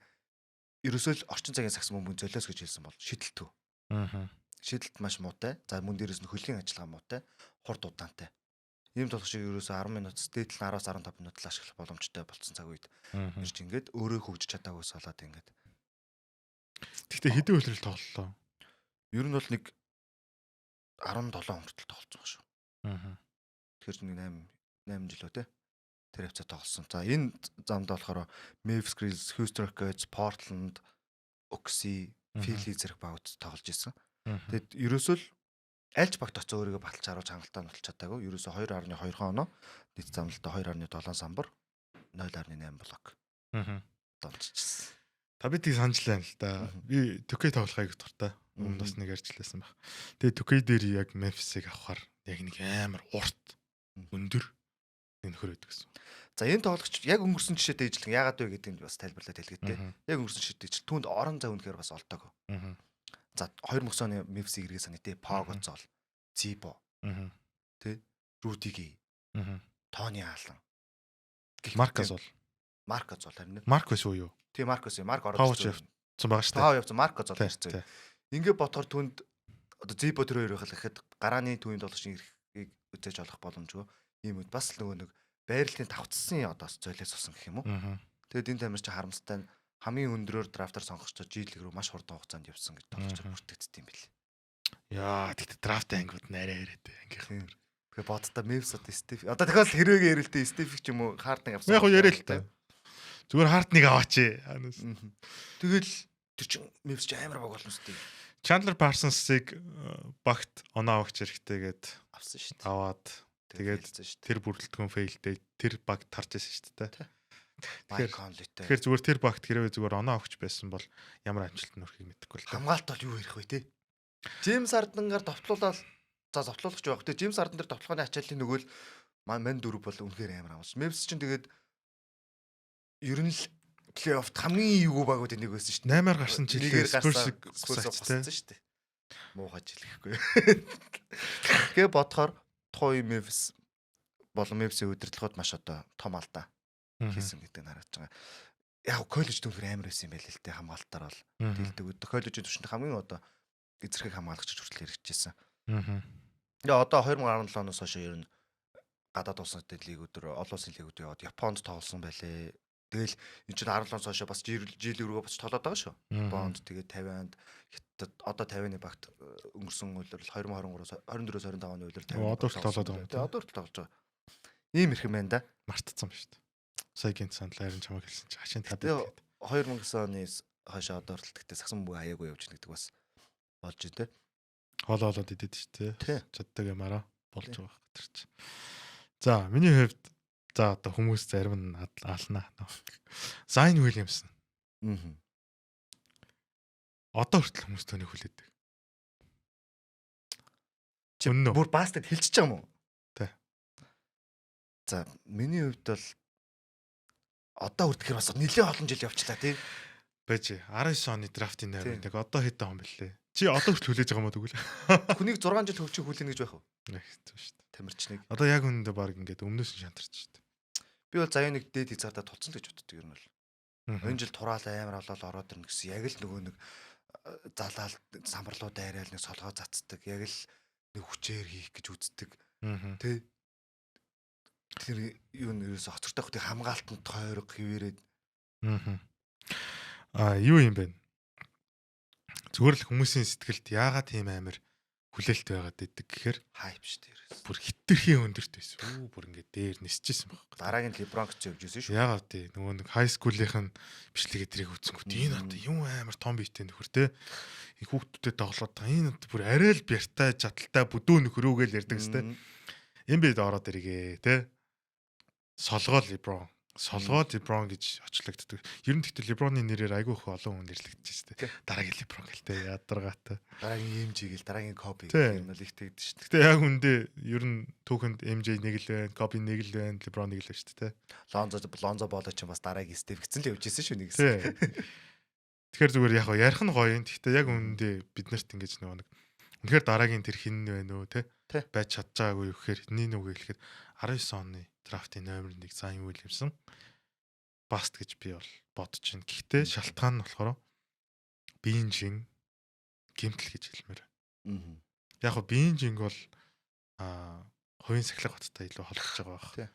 ерөөсөө л орчин цагийн сакс бөмбөгийн золиос гэж хэлсэн бол шидэлтгүй. Шидэлт маш муутай. За мөн дээрээс нь хөлийн ажиллагаа муутай, хурд удаантай. Ийм тоглох шиг ерөөсөө 10 минут, дээдл нь 10-15 минут л ашиглах боломжтой болсон цаг үед. Ирж ингээд өөрөө хөгжиж чадаагүйс болоод ингээд. Гэхдээ хэдэн үлрэл тоглолоо? Ер нь бол нэг 17 хүртэл тоглосон шүү. Тэгэхээр нэг 8 жил үү те. Тэр хавцаа тоглосон. За энэ замд болохоор Memphis Grizzlies, Houston Rockets, Portland, Oxy, Philly зэрэг багууд тоглож исэн. Тэгэд ерөөсөө л альж багт оцоо өөрийгөө баталж харуулж хангалттай нуталж чадаагүй. Ерөөсөө 2.2 хоноо нийт замлалтаа 2.7 самбар 0.8 блок. Дончижсэн. Та бидийг санджлаа л да. Би Төкей тоглохыг дуртай. Өмнө бас нэг ярьжлээсэн баг. Тэгээ Төкей дээр яг Memphis-ыг авахар яг нэг амар урт өндөр нөхөр өгдөг гэсэн. За энэ тоглогч яг өнгөрсөн жишээтэй ижлэн яагаад вэ гэдэг нь бас тайлбарлаад хэлгээдтэй. Яг өнгөрсөн жишээтэй ижил түүнд орон зай үнэхээр бас олдог. За 2000 оны Memphis-ийг иргэн саний те Pogozol, Zibo. Тэ Rudy-г. Тони Аллен. Marcus харин. Marcus уу юу? Тийм Marcus юм. Mark ороод ирсэн байгаа шүү дээ. Пау явсан Marcus зол ирсэн. Ингээ бодохоор түнд одоо Zibo тэр хоёрыг гэхэд гарааны түүнд болгоч ирэхийг үзэж олох боломжгүй. Ийм үед бас л нөгөө нэг байрлалын давтсан одоос золиос усан гэх юм уу. Тэгэд энэ тамир чи харамстай нь хамгийн өндөрөөр драфтаар сонгогчдод G-лиг рүү маш хурдан хугацаанд явсан гэж тоглож бүртгэгдсэн юм бэл. Яа, тэгтээ драфт ангууд нарай яриад ангийнхан. Тэгээ бодтой Memphis одоо Steph. Одоо дахиад хэрвээ ярилтэй Steph ч юм уу Harden авсан. Яг яриа л та. Зүгээр Harden-ыг аваач. Тэгэл тэр чин Memphis ч амар баг болно шүү дээ. Chandler Parsons-ыг багт оноо авахч эрэхтэйгээд авсан шүү дээ. Аваад тэгээд тэр бүрэлдэхүүн фейлдээ тэр баг тарж ирсэн шүү дээ. Тэгэхээр зүгээр тэр багт хэрвээ зүгээр оноо авахч байсан бол ямар амжилт нөрхийг мэдэхгүй л. Хамгаалт бол юу ярих вэ те? Джеймс Хардангаар товтлуулаад за товтлуулагч байх. Тэгээ Джеймс Хардан дээр товтлооны ачааллын нөгөө л мань дөрөв бол үнэхээр амар амс. Memphis чинь тэгээд ер нь л плей-оффт хамгийн эвгүй багуудын нэг байсан шүү дээ. 8-аар гарсан жилээр Spurs-ийг гусацсан шүү дээ. Муухай жил гэхгүй. Тэгээ бодохоор тухай Memphis болон Memphis-ийн удирдлагууд маш одоо том алдаа хийсэн гэдэг нь харагдаж байгаа. Яг коллеж дүүнэр амар байсан юм байл л дээ хамгаалтаар бол дэлдэг. Коллежийн түвшинд хамгийн одоо эзэрхийг хамгаалагч хүртэл хэрэгжижсэн. Тэгээ одоо 2017 оноос хойш ер нь гадаад улсуудын лигүүдээр олон улсын лигүүд яваад Японд тоглосон байлээ. Тэгэл энэ чинь 17 оноос хойш бас G-лиг рүү буцаж тоглоод байгаа шүү. Японд тэгээ 50-анд Хятад одоо 50-ны багт өнгөрсөн үйлрэл 2023-оос 24-25 оны үйлрэл 50 одоо хүртэл тоглоод байгаа. Тэгээ одоо хүртэл тоглож байгаа. Ийм ирэх юм байна да. Мартцсан ба шүү дээ. Саягийн санал харин чамаг хэлсэн чи хашийн таад. 2009 оны хойш одоо хүртэл тэгтээ сагсан бүгэ аяагүй явж байгаа гэдэг бас болж байна те. Хоолоолоод идэд шүү дээ. Чаддаг ямаараа болж байгаа гэдэг чи. За, миний хувьд за одоо хүмүүс зарим нь алнаа. Zion Williamson. Одоо хүртэл хүмүүс түүнийг хүлээдэг. Чи бүр баскет хэлчихэж байгаа юм уу? Тий. За, миний хувьд бол одоо хүртэл бас нэлээд олон жил явчлаа тий. Бэж 19 оны драфтын нойр нэг одоо хэдэн он бэлээ. Чи одоо хүртэл хүлээж байгаа юм уу тэгвэл? Хүнийг 6 жил хөвчийг хүлээнэ гэж байх уу? Зөв шүү дээ. Тамирчныг. Одоо яг үүндээ баг ингээд өмнөөс нь шантарч шүү дээ. Би бол Zion-ыг дээд хязгаартаа тулцсан гэж боддог юм бол. Энэ жил тураал амар болоод ороод ирнэ гэсэн яг л нөгөө нэг залаал самбарлуу дайраал нэг солгоо цацдаг. Яг л нэг хүчээр хийх гэж үздэг. Тэ. Тэр юу нэрээс хоцортой хөтөй хамгаалтанд тойрог хിവэрэд. Юу юм бэ? Зүгээр л хүмүүсийн сэтгэлд яагаад тийм амар хүлээлт байгаад идэг гэхээр хайп шүү дээ. Бүр хитрхийн өндөрт байсан. Бүр ингээд дээр нисчихсэн баг. Дараагийн LeBron гэж явж ирсэн шүү. Яагаад тий нөгөө нэг high school-ийн бичлэгээ тэрийг үзэнгүүт энэ одоо юм амар том биетэй нөхөр те. Их хүүхдүүдэд тоглоод та энэ одоо бүр арай л бяртай чадaltaй бүдүү нөхрөөгээл ярьдаг хэвээр. Эмбид ороод ирэгээ те. Солгоо LeBron гэж очлогддог. Ер нь тэгтэл LeBron-ы нэрээр айгүй их олон хүн нэрлэгдэж байна. Дараагийн LeBron гэлтэй ядаргаатай. Дараагийн MJ гэл дараагийн Kobe гэх юм л их тэгдэж шүү. Гэтэ яг үндэ ер нь түүхэнд MJ нэг л байна, Kobe нэг л байна, LeBron нэг л байна шүү дээ. Lonzo Ball ч бас дараагийн Steph гэсэн л явж исэн шүү нэг хэсэг. Тэгэхээр зүгээр яг ярих нь гоё юм. Гэтэ яг үндэ бид нарт ингэж нэг үнэхээр дараагийн тэр хин байна уу те байж чадчихаагүй юу гэхээр нэг нүг хэлэхэд 19 оны драфтын номер 1 Zion Williamson баст гэж би бол бодож байна. Гэхдээ шалтгаан нь болохоор биенжин гэмтэл гэж хэлмээр. Аа. Яг хөө биенжинг бол хувийн сахилга баттай илүү холбож байгаа байх. Тий.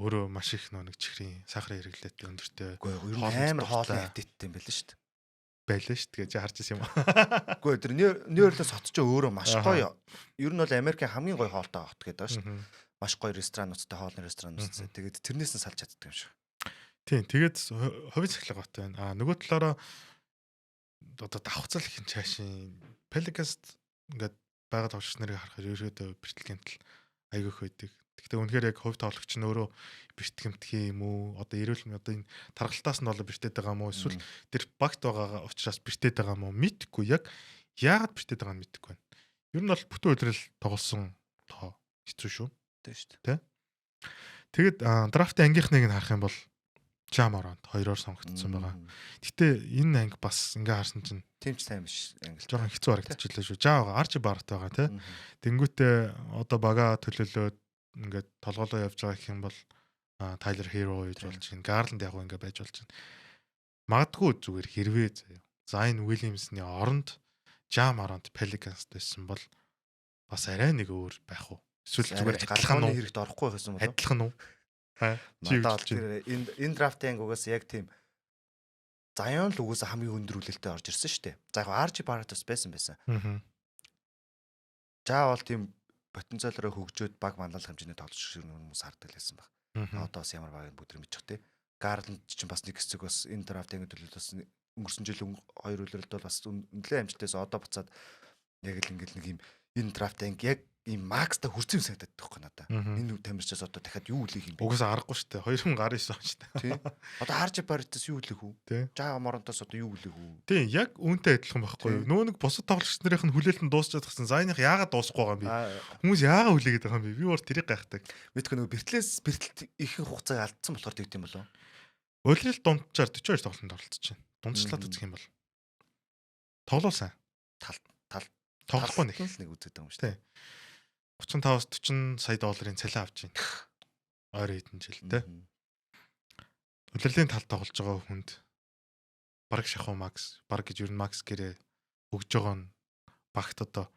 Өөрөө маш их нэг чихрийн сахарын хэрэглээтэй өндөртэй. Үгүй ер нь амар хоолны аппетиттэй юм байл шүү дээ. Байлаа шүү дээ. Чи харж ирсэн юм уу? Үгүй тэр нью-Йорклоос хотч өөрөө маш гоё. Ер нь бол Америкийн хамгийн гоё хоолтой хот гэдэг байгаа шүү. Маш гоё ресторануудтай, хоолны ресторануудтай. Тэгээд тэрнээс нь салж чаддаг юм шиг. Тийм. Тэгээд хувийн сахилга бат байна. Нөгөө талаараа одоо давхцал их цаашийн Pelicast ингээд байгаа тоглогч нарыг харахаар ерөөдөө бэртэл гэмтэл айгүйх байдаг. Гэхдээ үнэхээр яг хувь тоглогч нь өөрөө бэрт гэмтгий юм уу? Одоо эрүүл одоо энэ таргалтаас нь болоо бэртээд байгаа юм уу? Эсвэл тэр багт байгаа учраас бэртээд байгаа юм уу? Мэдхгүй яг яагаад бэртээд байгааг нь мэдхгүй байна. Ер нь бол бүтэн өдрөл тоглосон тоо хэцүү шүү. Тийм шүү дээ. Тэгээд драфтын ангийнхныг нь харах юм бол Jamorant 2-оор сонгогдсон байгаа. Гэтэ энэ анги бас ингээ харсан чинь тэмч сайн биш англи. Жохон хэцүү харагдчихлаа шүү. Java Archie Barrett байгаа тий. Тэнгүүтээ одоо бага төлөөлөөд ингээд толгоолоо явж байгаа гэх юм бол Tyler Hero гэж болж байна. Garland яг ингээ байж болж байна. Магадгүй зүгээр хэрвээ Zion Williamson-ы оронд Jamorant Pelicans байсан бол бас арай нэг өөр байх уу? Эсвэл зүгээр адилхан уу хэрэгт орохгүй байх юм болов? Адилхан уу? Надад тэр энэ драфтын угаас яг тийм Zion л угаас хамгийн өндөр үлээлтэд орж ирсэн шүү дээ. За яг Archie Barrett байсан. Жаа бол тийм потенциалаараа хөгжөөд баг манлал хэмжээний тоглож шиг хүмүүс хардаг байсан баг. Одоо бас ямар баг бүгд мэдчих тий. Garland ч бас нэг хэсэг бас энэ драфтын төлөвлөлт бас өнгөрсөн жил 2 үлрэлт бол бас нэлээд амжилттай одоо буцаад яг л ингээл нэг юм энэ драфтын яг ийм макстай хүрсэн юм санагдаад байхгүй надаа. Энэ тамирчаас одоо дахиад юу үлээх юм бэ? Угсаа аргагүй шүү дээ. 2019 он шүү дээ. Тий. Одоо Archie Barrett-аас юу үлээх үү? Java Morant-аас одоо юу үлээх үү? Тий, яг үүнтэй адилхан байхгүй юу? Нөгөө нэг бусад тоглогч нарын хүлээлт нь дуусчаад гисэн. Zion-ыг яагаад дуусахгүй байгаа юм бэ? Хүмүүс яагаад үлээгээд байгаа юм бэ? Би өөр тэрийг гайхдаг. Мэдгүй нөгөө бэртлэлт ихэнх хугацааг алдсан болохоор тэгт юм болов. Улирал дундчаар 42 тоглолтод оролцож байна. Дундчлаад үзэх юм бол тоглоулсан. Тоглохгүй нэг үзээд байгаа юм шүү дээ. 35-аас 40 сая долларын цалин авч байна. Ойр хэдэн жил те. Улирлын талд тоглож байгаа хүнд баг шахуу Макс, баг гэж ер нь Макс гэрээ өгж байгаа нь багт одоо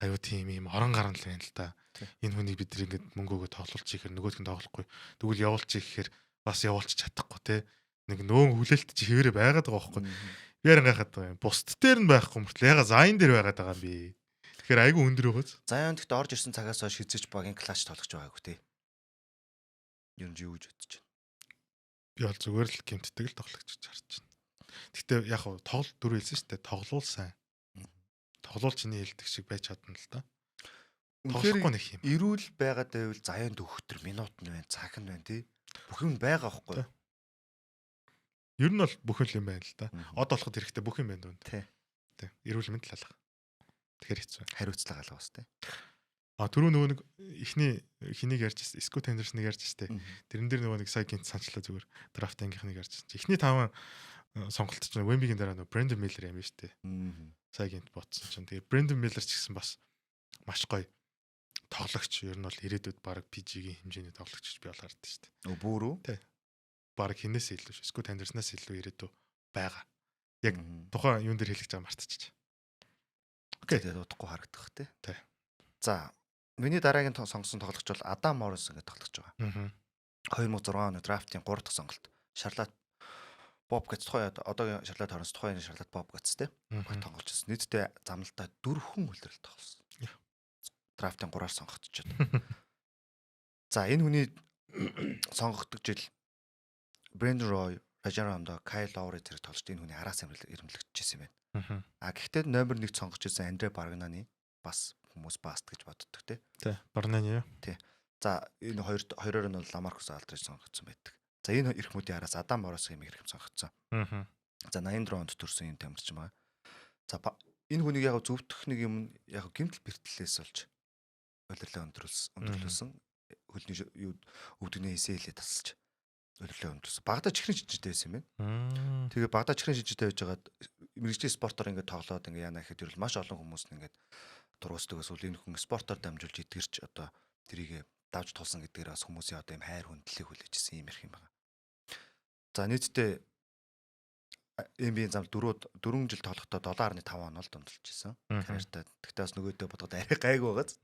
аюу тийм юм орон гарan л байна л да. Энэ хүнийг бид нэг ингэдэг мөнгөөгөө тоглуулчих ихээр нөгөөдг нь тоглохгүй. Тэгвэл явуулчих ихээр бас явуулчих чадахгүй те. Нэг нөөн хүлээлт чи хэвээрээ байгаад байгаа байхгүй. Би яран гайхаад байгаа юм. Бусд дээр нь байхгүй мөртлөө яга Zion дээр байгаад байгаа юм би. Тэгэхээр айгүй өндөр өгөөц. Zion гэхдээ орж ирсэн цагаас хойш хизэж багийн клатч тоглож байгаагүй те. Юу гэж бодож байна. Би бол зүгээр л гэмтдэг л тоглогч гэж харж байна. Гэхдээ яг хуу тоглолт дөрөв хэлсэн шүү дээ. Тоглуулсан. Тоглуул чиний хэлдэг шиг байж чадна л да. Тоглохгүй нэг юм. Ирүүл байгаад байвал Zion төгтөр минут нь байна, цаг нь байна тий. Бүх юм байгаа байхгүй. Ер нь бол бүх юм байна л да. Од болоход хэрэгтэй бүх юм байна дүн. Тий. Ирүүл мэд л алах. Тэгэхээр хэцүү. Хариуцлага алга бас тий. Түрүү нөгөө нэг ихний хэнийг ярьж байсан, Scoot Henderson-ыг ярьж байсан. Тэрэн дээр нөгөө нэг сая гинт санчлаа зүгээр драфт ангийнхныг ярьж байсан. Ихний 5 сонголт чинь Wemby-гийн дараа нөгөө Brandon Miller юм шүү дээ. Сая гинт ботсон чинь. Тэгээ Brandon Miller ч гэсэн бас маш гоё тоглогч. Ер нь бол ирээдүйд баг PG-ийн хэмжээний тоглогч гэж би бол хардсан шүү дээ. Бүр үү? Тий. Баг хинээс илүү шүү. Scoot Henderson-аас илүү ирээдүй байгаа. Яг тухайн юун дээр хэлэх гэж байгаа мартчих. Окей. Тэгээд удахгүй харагдах тий. Тий. За миний дараагийн сонгосон тоглогч бол Адам Morrison гэдэг тоглогч байгаа. 2006 оны драфтын 3 дахь сонголт. Charlotte Bobcats тухай одоогийн Charlotte Hornets тухайн Charlotte Bobcats те. Тоглож байсан. Нийтдээ замналтаа 4 үлрэлт тоглосон. Драфтын 3-аар сонгогдчиход. За энэ хүний сонгогдох жил Brandon Roy, Rajon Rondo, Kyle Lowry зэрэг тоглогч энэ хүний араас ирэмлэгдэжсэн юм байна. Гэхдээ номер 1 сонгогч байсан Andre Bargnani бас хүмүүс баст гэж боддог те. Тий. Bargnani юу? Тий. За энэ хоёроор нь бол LaMarcus Aldridge сонгогдсон байдаг. За энэ эрхмүүдийн араас Адам Morrison юм эрхэм сонгогдсон. За 80 раунд төрсэн юм тамирч байгаа. За энэ хүнийг яг зөвдөх нэг юм яг гэмтэл бэртлээс болж улирлаа өндөрлүүлсэн. Хөлний өвдөгний хэсэлээ тасалж улирлаа өндөрлсөн. Багада чихрийн жижигтэй байсан юм байна. Тэгээ багада чихрийн жижигтэй байжгаад мэрэгжлийн спортоор ингээд тоглоод ингээд яана гэхэд ер нь маш олон хүмүүс нь ингээд дургуусдаг эсвэл энэ хүн спортоор дамжуулж итгэрч одоо тэрийг давж тулсан гэдгээр бас хүмүүсийн одоо юм хайр хүндлэлийг хүлээжсэн юм ярих юм байна. За нийтдээ NBA зам 4 жил тоглохдоо 7.5 оноо л дундалж ирсэн. Карьертаа. Тэгтээ бас нөгөөдөө бодоход арай гайгүй байгааз.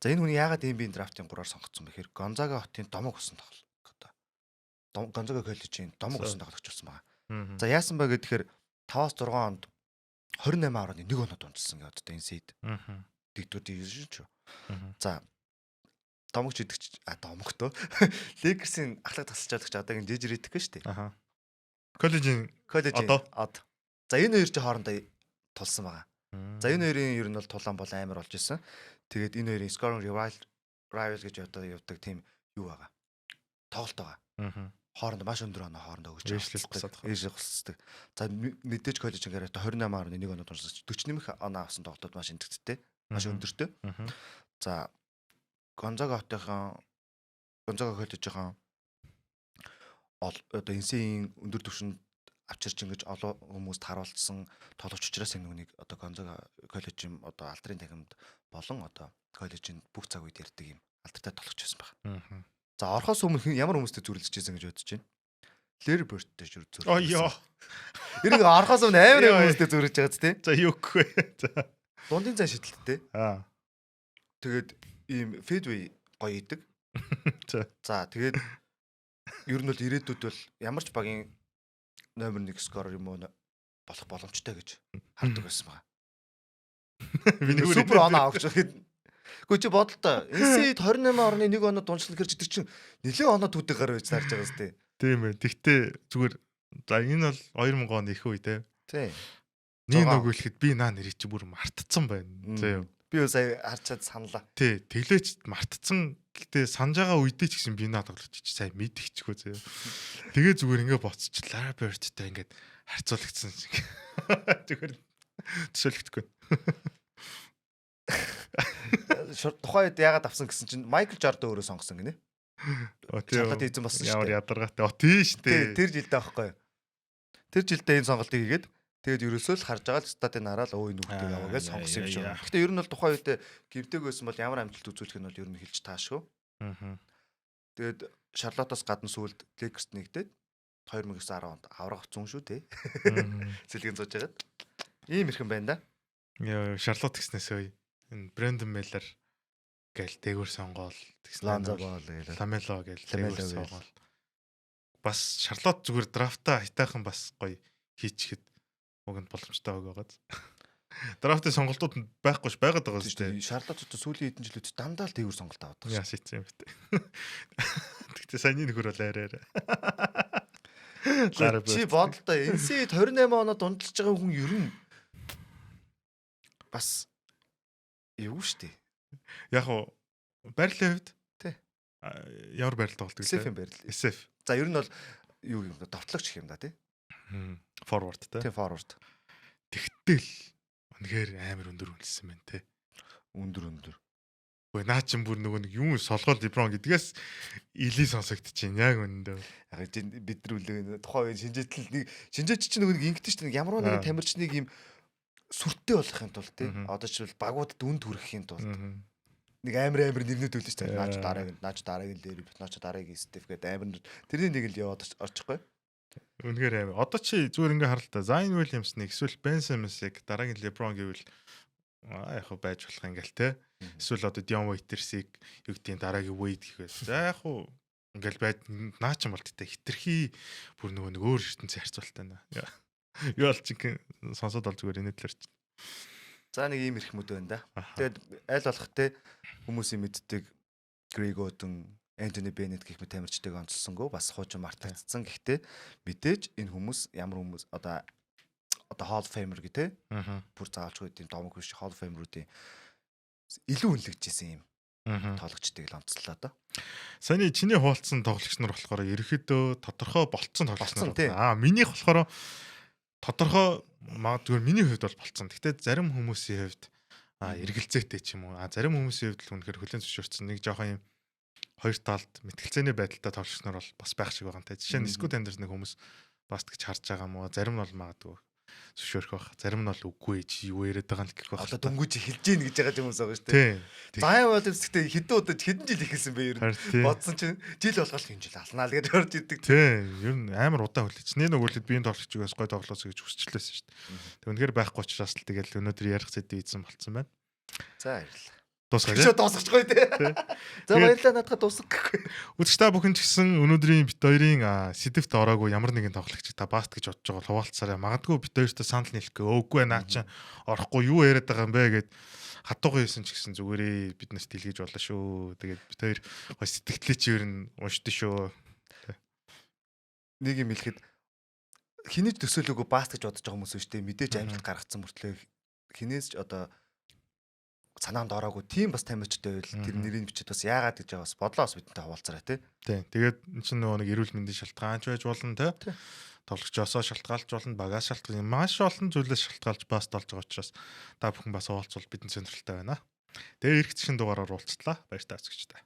За энэ хүний яагаад NBA драфтын 3-аар сонгогдсон бэ гэхээр Гонзага хотын домог усан тоглох. Гонзага коллежийн домог усан тоглогч болсон байгаа. За яасан бэ гэхээр 5-6 онд 28.1 оноо дундсан гэдэг одоо энэ сэд. Дэгдүүд ирсэн ч. За домогч идэгч домогтой. Lakers-ийн ахлах тасалж чадах одоогийн жижиг идэх гэж шүү дээ. Коллежийн од. За энэ хоёр ч хоорондоо тулсан байгаа. За энэ хоёрын ер нь бол тулаан бол амар болж исэн. Тэгээд энэ хоёрын scoring rival гэж одоо явдаг тийм юу байгаа. Тоглолт байгаа. Хоорондоо маш өндөр оноо хоорондоо өгч ээжлэх. За мэдээж коллежийн карьераа 28.1 оноо дунсан 40 нэмэх оноо авсан тоглолтууд маш энтэгтэй. Маш өндөртэй. За Гонзага коллежийн одоо NC-ийн өндөр түвшинд авчирч ингэж олон хүмүүст харуулсан тоглогч учраас энэ нүг одоо Гонзага коллежийн одоо алдрын танхимд болон одоо коллежийн бүх цаг үед ярьдаг юм алдартай тоглогч байсан байна. За орхоос өмнө ямар хүмүүстэй зүрлэж байсан гэж бодож байна. Larry Bird-тэй зүрлэж. Эрэг орхоос өмнө амар хүмүүстэй зүрлэж байгаа ч тийм. За юу гэхгүй. За дундын цай шидэлттэй. Тэгээд ийм fadeaway гоё идэг. За тэгээд ер нь бол ирээдүйд бол ямар ч багийн номер 1 скорер юм уу болох боломжтой гэж хардаг байсан байна. Миний супер оноо авах гэхэд үгүй чи бодлоо. NC-д 28.1 оноо дуншлах гэж тэр чинь нэлээд оноо түүдэг гараа байж харж байгаа зү. Тийм ээ. Тэгтээ зүгээр за энэ бол 2000 он их үе те. Тийм. Нэг нөгөөлөхөд би наа нэрийг чи бүр мартцсан байна. Тийм. Би сая харчаад саналаа. Тий, тэглээч мартцсан. Гэтэ санаж байгаа үедээ ч гэсэн би наа тоглож чи сайн мэдчихгүй зөө. Тэгээ зүгээр ингээ боцчлаа Bird-тэй ингээд харьцуулагдсан шиг. Зүгээр төсөөлөгдөхгүй. Тухайн үед яагаад авсан гэсэн чинь Michael Jordan өөрөө сонгосон гинэ. Чалгад эзэн болсон шүү дээ. Ямар ядаргаатай. Тийш дээ. Тэр жилдээ аахгүй. Тэр жилдээ энэ сонголтыг хийгээд тэгээд ерөөсөө л харж байгаа л стадын нараал өө нүгтэй яваа гэж сонгосон юм шиг. Гэтэ ер нь бол тухайн үед гимтэйг байсан бол ямар амжилт үзүүлэх нь бол ер нь хэлж таашгүй. Тэгээд Шарлотоос гадна сүүлд Lakers нэгдээд 2010 онд аврах зүүн шүү дээ. Сэлгэн зууж байгаад. Ийм ирхэн байна да. Яа, Шарлот гэснээсээ энэ Брэндон Миллер гээл дээгүүр сонгоол Ланза боол гээл Ламело гээл дээгүүр сонгоол. Бас Шарлот зүгээр драфта хитайхан бас гоё хийчихэд уг нь боломжтой байгаад. Драфтын сонголтууд байхгүй байгаад байгаа шүү дээ. Шарлот ч сүүлийн хэдэн жилүүд дандаа л дээгүүр сонголт аваад байгаа. Яа шийдсэн юм бэ. Тэгтээ саяны нөхөр бол арай. Чи бодлоо NC-д 28 оноо дундалж байгаа хүн ер нь бас юу штэ. Яг уу байрлалын хувьд тий. Ямар байрал тоглодог вэ? SF байрал. SF. За ер нь бол юу юм да довтлогч юм да тий. Forward тий. Тий forward. Тэгтэл үнэхээр амар өндөр үнэлсэн байна тий. Өндөр. Өө наа чин бүр нөгөө нэг юм солгол LeBron гэдгээс илий сонсогдчихээн яг үнэндээ. Яг бид нар үлээ тухайн үе шинжээч чинь нөгөө нэг ингэдэж чинь ямар нэгэн тамирчныг юм сүртэй болохын тулд тий. Одоо ч бол багуудад үнд хүрэхийн тулд нэг амар нэрнүүд үлээж тань наач дараагийн Larry наач дараагийн Steph гэдэг амар тэрний нэг л яваад орчихгүй. Үнэхээр амар. Одоо чи зүгээр ингээ харалтаа Zion Williams-ыг эсвэл Ben Simmons-ыг дараагийн LeBron гэвэл яг хөө байж болох ингээл те. Эсвэл одоо Dion Waiters-ыг юу гэдгийг дараагийн Wade гэхээ. За яг хөө ингээл байж наач юм бол тэ хитрхи бүр нөгөө нэг өөр ертөнцийн харьцуултаа байна. Юу бол чи сонсоод бол зүгээр энэ төлөөр чи. За нэг ийм ирэх мэд байна да. Тэгээд аль болох те хүмүүсийн мэддэг Greg Oden, Anthony Bennett гэх мэт тамирчдыг онцлсонгүй бас хуучин мартагдсан. Гэхдээ мэдээж энэ хүмүүс ямар хүмүүс одоо Hall of Famer гэх те. Бүр заалчгүй тийм домог биш Hall of Famer-уудын илүү үнэлэгдэж исэн юм. Тоглогчдыг л онцлоо да. Саяны чиний хуулцсан тоглогч нар болохоор ерөөхдөө тодорхой болцсон тоглогч нар. Минийх болохоор тодорхой магадгүй миний хувьд бол болцсон. Гэхдээ зарим хүмүүсийн хувьд эргэлзээтэй ч юм уу. Зарим хүмүүсийн хувьд л үнэхээр хүлэн зөвшөөрсөн. Нэг жоохон юм хоёр талд мэтгэлцээний байдалтай тоглогч нар бол бас байх шиг байгаа юм те. Жишээ нь Scoot Anderson-ыг хүмүүс бас гэж харж байгаа мó. Зарим нь бол магадгүй зөвшөөрөх байх. Зарим нь бол үгүй чи юу яриад байгаа л гэх байх. Одоо дөнгөж эхэлж гин гэж байгаа хүмүүс байгаа шүү дээ. Заяа бол гэхдээ хэдэн удаа хэдэн жил эхэлсэн бэ ер нь. Бодсон чинь жил болгоол энэ жил алнаа л гэж орж идэг. Тийм. Ер нь амар удаа хүлээч. Нэг нөгөөлөд биеийн тоглогчгоос гой тоглоосоо гэж хүсчлээсэн шүү дээ. Тэг үнэхээр байхгүй учраас л тэгэл өнөөдөр ярих зэдээ ийдсэн болцсон байна. За баярлалаа. Дуусгая. Дуусгачихгүй тий. За баярлалаа надад дуусгах гэхгүй. Үзэгч та бүхэн ч гэсэн өнөөдрийн бит хоёрын сэдвт ороогүй ямар нэгэн тоглогч та баст гэж бодож байгаа хуваалцаарай. Магадгүй бит хоёртой санал нийлэхгүй. Үгүй наа чи орохгүй юу яриад байгаа юм бэ гэд хатуугаа хийсэн ч гэсэн зүгээрээ бид нарт хэлгэж болно шүү. Тэгээд бит хоёр гоо сэтгэлээ чи ер нь уншдээ шүү. Нэг юм хэлэхэд хинэж төсөөлөөгүй баст гэж бодож байгаа хүмүүс шүү дээ. Мэдээж амжилт гаргацсан мөртлөө хинээс ч одоо санаанд ороогүй тийм бас тамирчтай байл тэр нэрийг бичиж бас яагаад гэж байгаа бас бодлоо бас бидэнтэй хаваалцараа тий. Тэгээд энэ чинь нөгөө нэг эрүүл мэндийн шалтгаанч байж болно тий. Тоглогчоосоо шалтгаалж болно, багаас шалтгаалж маш олон зүйлээс шалтгаалж баст болж байгаа учраас та бүхэн бас уулзвал бидний сонирхолтой байна. Тэгээ эргэцшин дугаараар уулзтлаа. Баяр таа үзэгчтэй.